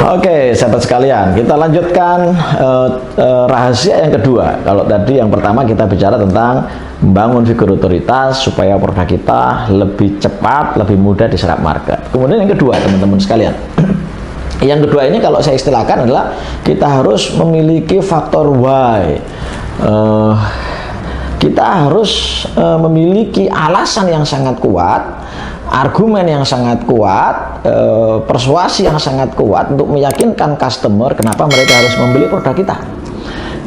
Oke, sahabat sekalian, kita lanjutkan rahasia yang kedua. Kalau tadi yang pertama kita bicara tentang membangun figur otoritas supaya produk kita lebih cepat, lebih mudah diserap market. Kemudian yang kedua, teman-teman sekalian, yang kedua ini kalau saya istilahkan adalah kita harus memiliki faktor why. Kita harus memiliki alasan yang sangat kuat, argumen yang sangat kuat, persuasi yang sangat kuat untuk meyakinkan customer kenapa mereka harus membeli produk kita.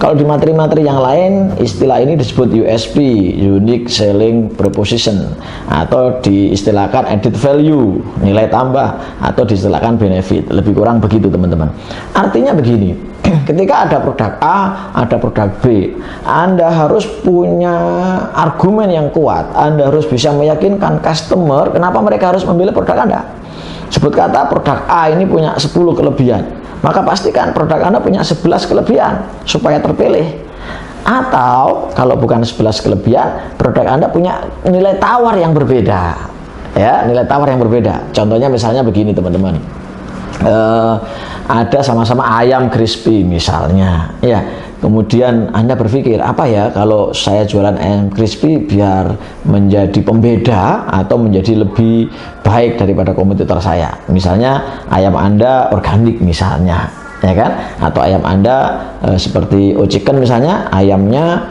Kalau di materi-materi yang lain, istilah ini disebut USP, Unique Selling Proposition, atau diistilahkan added value, nilai tambah, atau diistilahkan benefit. Lebih kurang begitu, teman-teman. Artinya begini, ketika ada produk A, ada produk B, Anda harus punya argumen yang kuat. Anda harus bisa meyakinkan customer kenapa mereka harus memilih produk Anda. Sebut kata produk A ini punya 10 kelebihan, maka pastikan produk Anda punya 11 kelebihan supaya terpilih. Atau kalau bukan 11 kelebihan, produk Anda punya nilai tawar yang berbeda. Ya, nilai tawar yang berbeda. Contohnya misalnya begini, teman-teman. Ada sama-sama ayam crispy misalnya, ya. Kemudian Anda berpikir, apa ya kalau saya jualan ayam crispy biar menjadi pembeda atau menjadi lebih baik daripada kompetitor saya. Misalnya ayam Anda organik misalnya, ya kan? Atau ayam Anda seperti chicken misalnya, ayamnya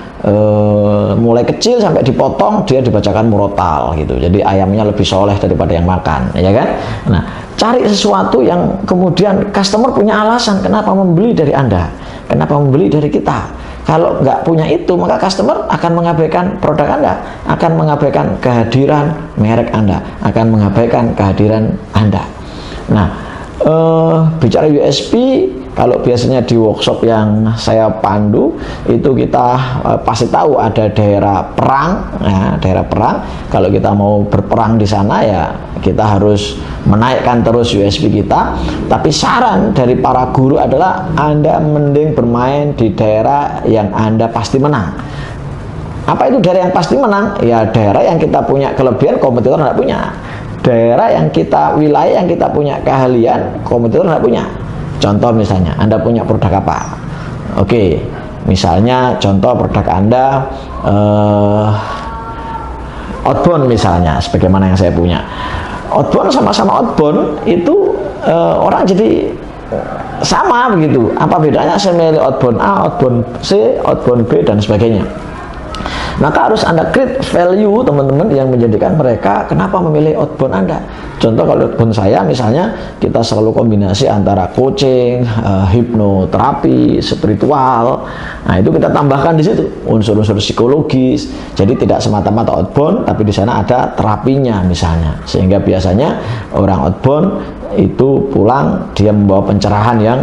mulai kecil sampai dipotong dia dibacakan murotal gitu. Jadi ayamnya lebih soleh daripada yang makan, ya kan? Nah, cari sesuatu yang kemudian customer punya alasan kenapa membeli dari Anda, kenapa membeli dari kita. Kalau nggak punya itu, maka customer akan mengabaikan produk Anda, akan mengabaikan kehadiran merek Anda, akan mengabaikan kehadiran Anda. Nah, bicara USP, kalau biasanya di workshop yang saya pandu itu kita pasti tahu ada daerah perang. Nah, daerah perang, kalau kita mau berperang di sana ya kita harus menaikkan terus USP kita. Tapi saran dari para guru adalah Anda mending bermain di daerah yang Anda pasti menang. Apa itu daerah yang pasti menang? Ya daerah yang kita punya kelebihan kompetitor tidak punya. Daerah yang kita, wilayah yang kita punya keahlian kompetitor tidak punya. Contoh misalnya Anda punya produk apa? Oke, misalnya contoh produk Anda outbound misalnya, sebagaimana yang saya punya. Outbound sama-sama outbound itu orang jadi sama begitu. Apa bedanya saya milih outbound A, outbound C, outbound B dan sebagainya. Maka harus Anda create value, teman-teman, yang menjadikan mereka kenapa memilih outbound Anda. Contoh kalau outbound saya misalnya kita selalu kombinasi antara coaching, hipnoterapi, spiritual. Nah, itu kita tambahkan di situ unsur-unsur psikologis. Jadi tidak semata-mata outbound, tapi di sana ada terapinya misalnya. Sehingga biasanya orang outbound itu pulang dia membawa pencerahan yang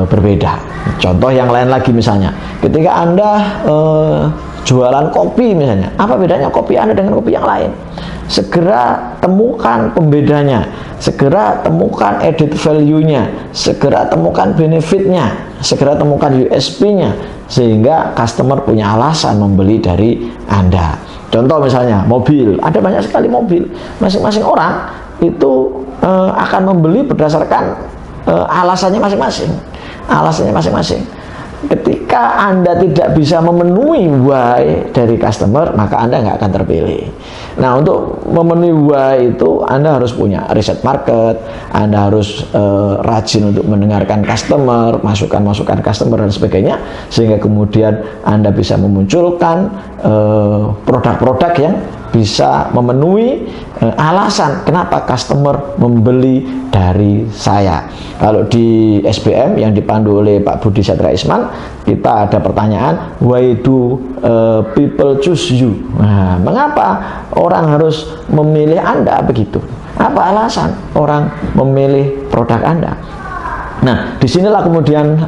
berbeda. Contoh yang lain lagi misalnya, ketika Anda jualan kopi misalnya, apa bedanya kopi Anda dengan kopi yang lain? Segera temukan pembedanya, segera temukan added value-nya, segera temukan benefitnya, segera temukan USP-nya, sehingga customer punya alasan membeli dari Anda. Contoh misalnya mobil, ada banyak sekali mobil, masing-masing orang itu akan membeli berdasarkan alasannya masing-masing. Alasannya masing-masing. Ketika Anda tidak bisa memenuhi why dari customer, maka Anda nggak akan terpilih. Nah, untuk memenuhi why itu Anda harus punya riset market, Anda harus rajin untuk mendengarkan customer, masukan-masukan customer dan sebagainya, sehingga kemudian Anda bisa memunculkan produk-produk yang bisa memenuhi alasan kenapa customer membeli dari saya. Kalau di SBM yang dipandu oleh Pak Budi Satria Isman, kita ada pertanyaan, why do people choose you? Nah, mengapa orang harus memilih Anda begitu? Apa alasan orang memilih produk Anda? Nah, disinilah kemudian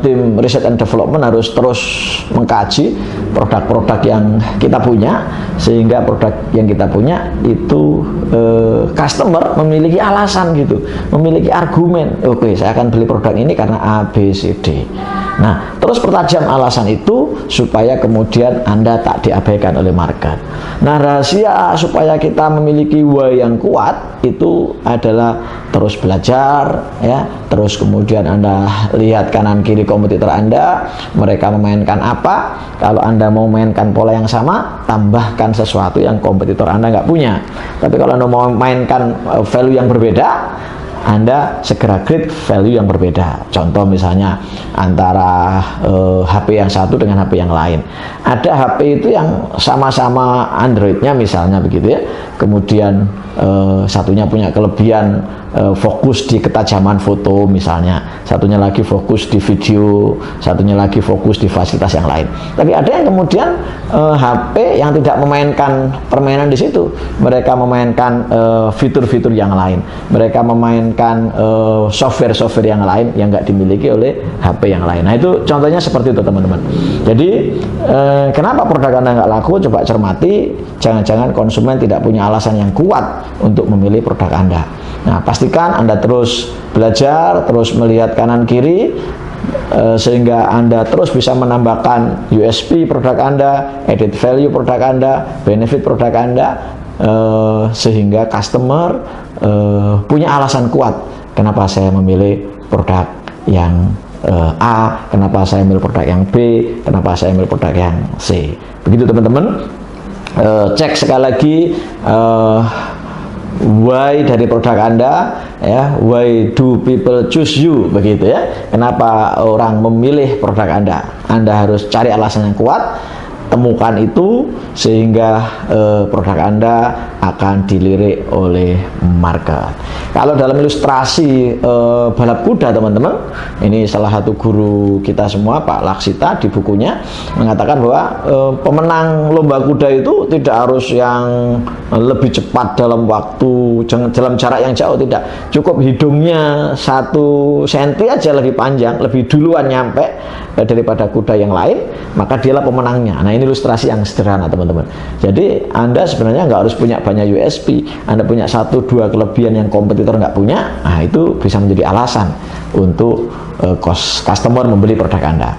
tim Research and Development harus terus mengkaji produk-produk yang kita punya, sehingga produk yang kita punya itu customer memiliki alasan gitu, memiliki argumen. Oke, saya akan beli produk ini karena A, B, C, D. Nah, terus pertajam alasan itu supaya kemudian Anda tak diabaikan oleh market. Nah, rahasia supaya kita memiliki why yang kuat itu adalah terus belajar, ya. Terus kemudian Anda lihat kanan kiri kompetitor Anda, mereka memainkan apa. Kalau Anda mau mainkan pola yang sama, tambahkan sesuatu yang kompetitor Anda nggak punya. Tapi kalau Anda mau mainkan value yang berbeda, Anda segera create value yang berbeda. Contoh misalnya antara HP yang satu dengan HP yang lain. Ada HP itu yang sama-sama Android-nya misalnya begitu ya. Kemudian satunya punya kelebihan fokus di ketajaman foto misalnya, satunya lagi fokus di video, satunya lagi fokus di fasilitas yang lain. Tapi ada yang kemudian HP yang tidak memainkan permainan di situ, mereka memainkan fitur-fitur yang lain, mereka memainkan software-software yang lain yang nggak dimiliki oleh HP yang lain. Nah itu contohnya seperti itu teman-teman. Jadi kenapa produk Anda nggak laku? Coba cermati, jangan-jangan konsumen tidak punya alasan yang kuat untuk memilih produk Anda. Nah, pastikan Anda terus belajar, terus melihat kanan kiri, sehingga Anda terus bisa menambahkan USP produk Anda, added value produk Anda, benefit produk Anda, sehingga customer punya alasan kuat kenapa saya memilih produk yang A, kenapa saya memilih produk yang B, kenapa saya memilih produk yang C. Begitu teman-teman. Cek sekali lagi why dari produk Anda, ya, why do people choose you, begitu ya. Kenapa orang memilih produk Anda? Anda harus cari alasan yang kuat, temukan itu sehingga produk Anda akan dilirik oleh market. Kalau dalam ilustrasi balap kuda teman-teman, ini salah satu guru kita semua Pak Laksita di bukunya mengatakan bahwa pemenang lomba kuda itu tidak harus yang lebih cepat dalam waktu, dalam jarak yang jauh, tidak. Cukup hidungnya 1 senti aja lebih panjang, lebih duluan nyampe daripada kuda yang lain, maka dialah pemenangnya. Nah ini ilustrasi yang sederhana teman-teman. Jadi Anda sebenarnya nggak harus punya banyak USP, Anda punya 1-2 kelebihan yang kompetitor nggak punya, nah itu bisa menjadi alasan untuk customer membeli produk Anda.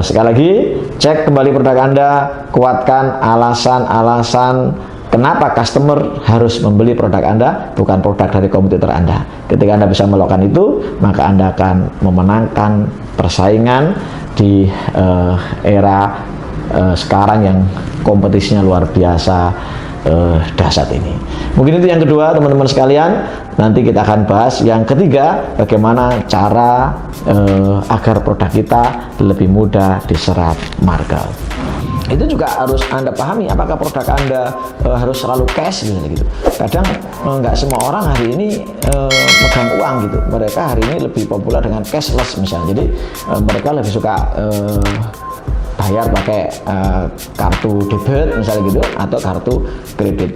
Sekali lagi, cek kembali produk Anda, kuatkan alasan-alasan kenapa customer harus membeli produk Anda, bukan produk dari kompetitor Anda. Ketika Anda bisa melakukan itu, maka Anda akan memenangkan persaingan di era sekarang yang kompetisinya luar biasa dahsyat ini. Mungkin itu yang kedua teman-teman sekalian. Nanti kita akan bahas yang ketiga, bagaimana cara agar produk kita lebih mudah diserap market. Itu juga harus Anda pahami, apakah produk Anda harus selalu cash gitu. Kadang nggak semua orang hari ini megang uang gitu. Mereka hari ini lebih populer dengan cashless misalnya. Jadi mereka lebih suka bayar pakai kartu debit misalnya gitu, atau kartu kredit.